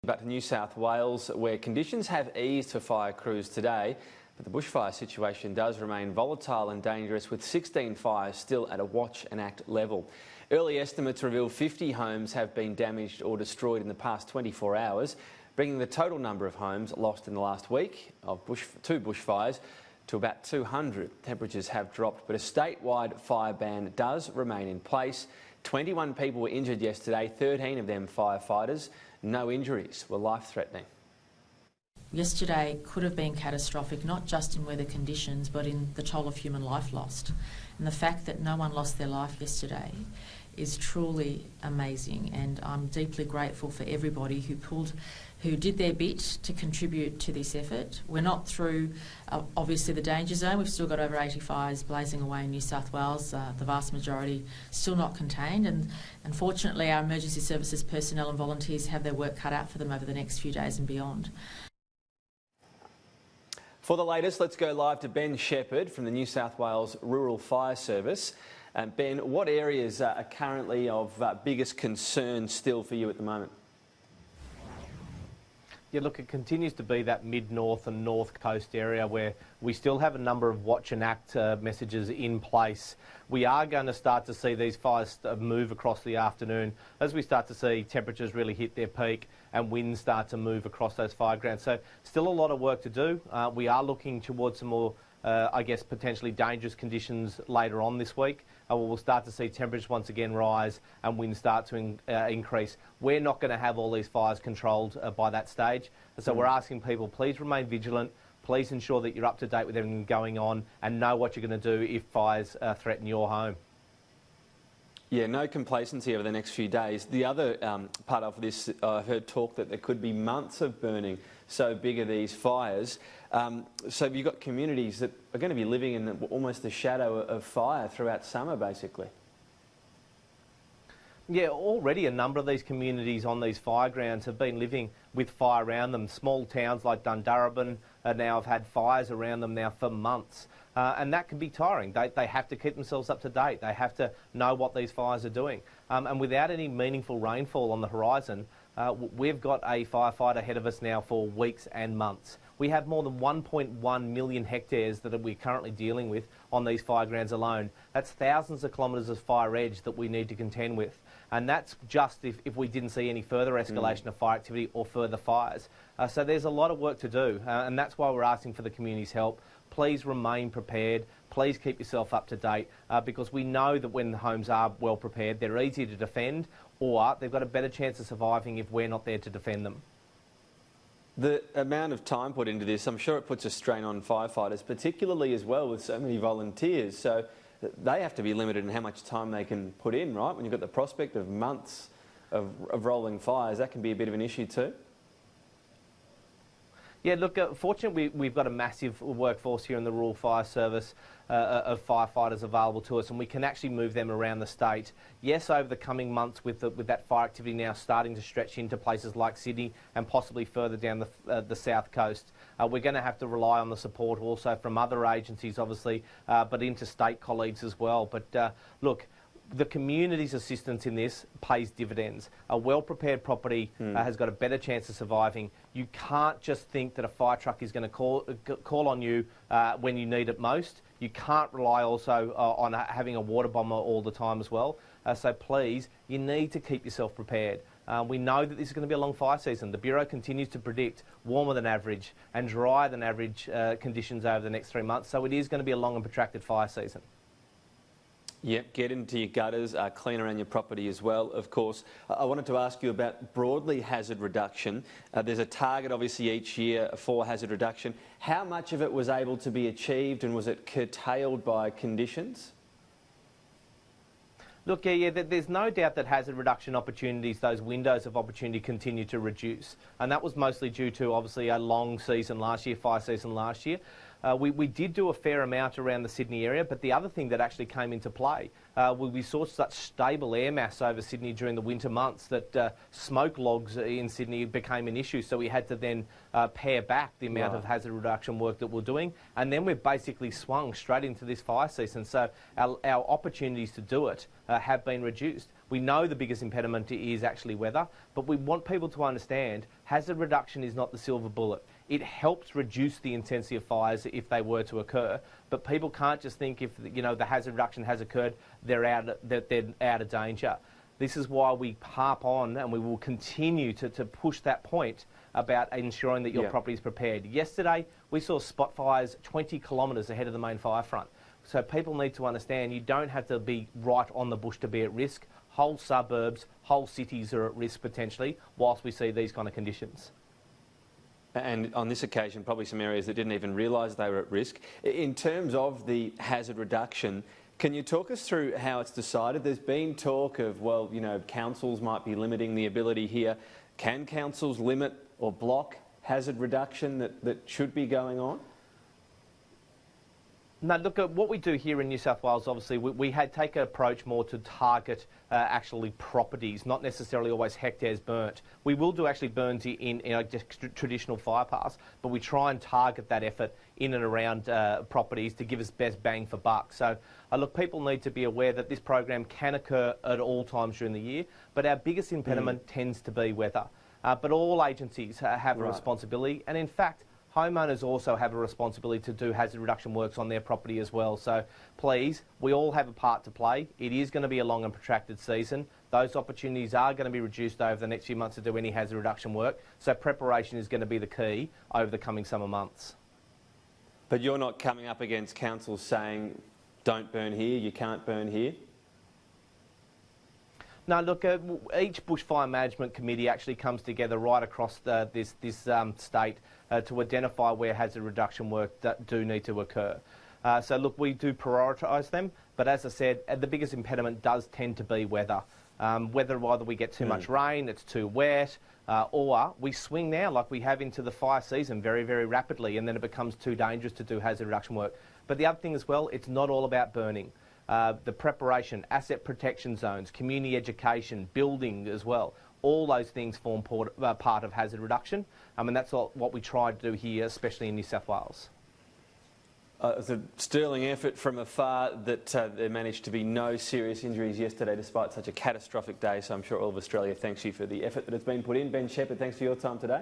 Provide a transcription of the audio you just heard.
Back to New South Wales, where conditions have eased for fire crews today, but the bushfire situation does remain volatile and dangerous, with 16 fires still at a watch and act level. Early estimates reveal 50 homes have been damaged or destroyed in the past 24 hours, bringing the total number of homes lost in the last week of two bushfires to about 200. Temperatures have dropped, but a statewide fire ban does remain in place. 21 people were injured yesterday, 13 of them firefighters. No injuries were life-threatening. Yesterday could have been catastrophic, not just in weather conditions, but in the toll of human life lost. And the fact that no one lost their life yesterday is truly amazing, and I'm deeply grateful for everybody who did their bit to contribute to this effort. We're not through, obviously, the danger zone. We've still got over 80 fires blazing away in New South Wales, the vast majority still not contained, and unfortunately our emergency services personnel and volunteers have their work cut out for them over the next few days and beyond. For the latest, let's go live to Ben Shepherd from the New South Wales Rural Fire Service. Ben, what areas are currently of biggest concern still for you at the moment? Yeah, look, it continues to be that mid-north and north coast area where we still have a number of watch and act messages in place. We are going to start to see these fires move across the afternoon as we start to see temperatures really hit their peak and winds start to move across those fire grounds. So still a lot of work to do. We are looking towards some more I guess potentially dangerous conditions later on this week. We'll start to see temperatures once again rise and winds start to increase. We're not going to have all these fires controlled by that stage. So we're asking people, please remain vigilant. Please ensure that you're up to date with everything going on and know what you're going to do if fires threaten your home. Yeah, no complacency over the next few days. The other part of this, I've heard talk that there could be months of burning, so big are these fires. So you've got communities that are going to be living in almost the shadow of fire throughout summer, basically. Yeah, already a number of these communities on these fire grounds have been living with fire around them. Small towns like Dundurrabin now have had fires around them now for months. And that can be tiring. They have to keep themselves up to date. They have to know what these fires are doing. And without any meaningful rainfall on the horizon, we've got a firefight ahead of us now for weeks and months. We have more than 1.1 million hectares that we're currently dealing with on these fire grounds alone. That's thousands of kilometres of fire edge that we need to contend with. And that's just if we didn't see any further escalation of fire activity or further fires. So there's a lot of work to do, and that's why we're asking for the community's help. Please remain prepared. Please keep yourself up to date because we know that when the homes are well prepared, they're easy to defend, or they've got a better chance of surviving if we're not there to defend them. The amount of time put into this, I'm sure it puts a strain on firefighters, particularly as well with so many volunteers. So they have to be limited in how much time they can put in, right? When you've got the prospect of months of rolling fires, that can be a bit of an issue too. Yeah, look, fortunately we've got a massive workforce here in the Rural Fire Service of firefighters available to us, and we can actually move them around the state. Yes, over the coming months with that fire activity now starting to stretch into places like Sydney and possibly further down the south coast, we're going to have to rely on the support also from other agencies, obviously, but interstate colleagues as well. But look, the community's assistance in this pays dividends. A well-prepared property has got a better chance of surviving. You can't just think that a fire truck is going to call on you when you need it most. You can't rely also on having a water bomber all the time as well. So please, you need to keep yourself prepared. We know that this is going to be a long fire season. The Bureau continues to predict warmer than average and drier than average conditions over the next 3 months. So it is going to be a long and protracted fire season. Yep, get into your gutters, clean around your property as well, of course. I wanted to ask you about broadly hazard reduction. There's a target, obviously, each year for hazard reduction. How much of it was able to be achieved, and was it curtailed by conditions? Look, yeah, there's no doubt that hazard reduction opportunities, those windows of opportunity, continue to reduce. And that was mostly due to, obviously, a long season last year, fire season last year. We did do a fair amount around the Sydney area, but the other thing that actually came into play, we saw such stable air mass over Sydney during the winter months that smoke logs in Sydney became an issue. So we had to then pare back the amount of hazard reduction work that we're doing. And then we've basically swung straight into this fire season. So our opportunities to do it have been reduced. We know the biggest impediment is actually weather, but we want people to understand hazard reduction is not the silver bullet. It helps reduce the intensity of fires if they were to occur, but people can't just think if the hazard reduction has occurred, they're out of danger. This is why we harp on, and we will continue to push that point about ensuring that your property is prepared. Yesterday, we saw spot fires 20 kilometres ahead of the main fire front. So people need to understand you don't have to be right on the bush to be at risk. Whole suburbs, whole cities are at risk potentially whilst we see these kind of conditions. And on this occasion, probably some areas that didn't even realise they were at risk. In terms of the hazard reduction, can you talk us through how it's decided? There's been talk of, well, councils might be limiting the ability here. Can councils limit or block hazard reduction that should be going on? No, look, what we do here in New South Wales, obviously, we had taken an approach more to target actually properties, not necessarily always hectares burnt. We will do actually burns in just traditional fire paths, but we try and target that effort in and around properties to give us best bang for buck. So, look, people need to be aware that this program can occur at all times during the year, but our biggest impediment tends to be weather. But all agencies have a responsibility, and in fact, homeowners also have a responsibility to do hazard reduction works on their property as well. So please, we all have a part to play. It is going to be a long and protracted season. Those opportunities are going to be reduced over the next few months to do any hazard reduction work. So preparation is going to be the key over the coming summer months. But you're not coming up against councils saying, don't burn here, you can't burn here? No, look, each bushfire management committee actually comes together right across this state to identify where hazard reduction work do need to occur. So look, we do prioritise them, but as I said, the biggest impediment does tend to be weather. Whether either we get too much rain, it's too wet, or we swing now like we have into the fire season very, very rapidly, and then it becomes too dangerous to do hazard reduction work. But the other thing as well, it's not all about burning. The preparation, asset protection zones, community education, building as well. All those things form part of hazard reduction, and that's what we try to do here, especially in New South Wales. It's a sterling effort from afar that there managed to be no serious injuries yesterday despite such a catastrophic day, so I'm sure all of Australia thanks you for the effort that has been put in. Ben Shepherd, thanks for your time today.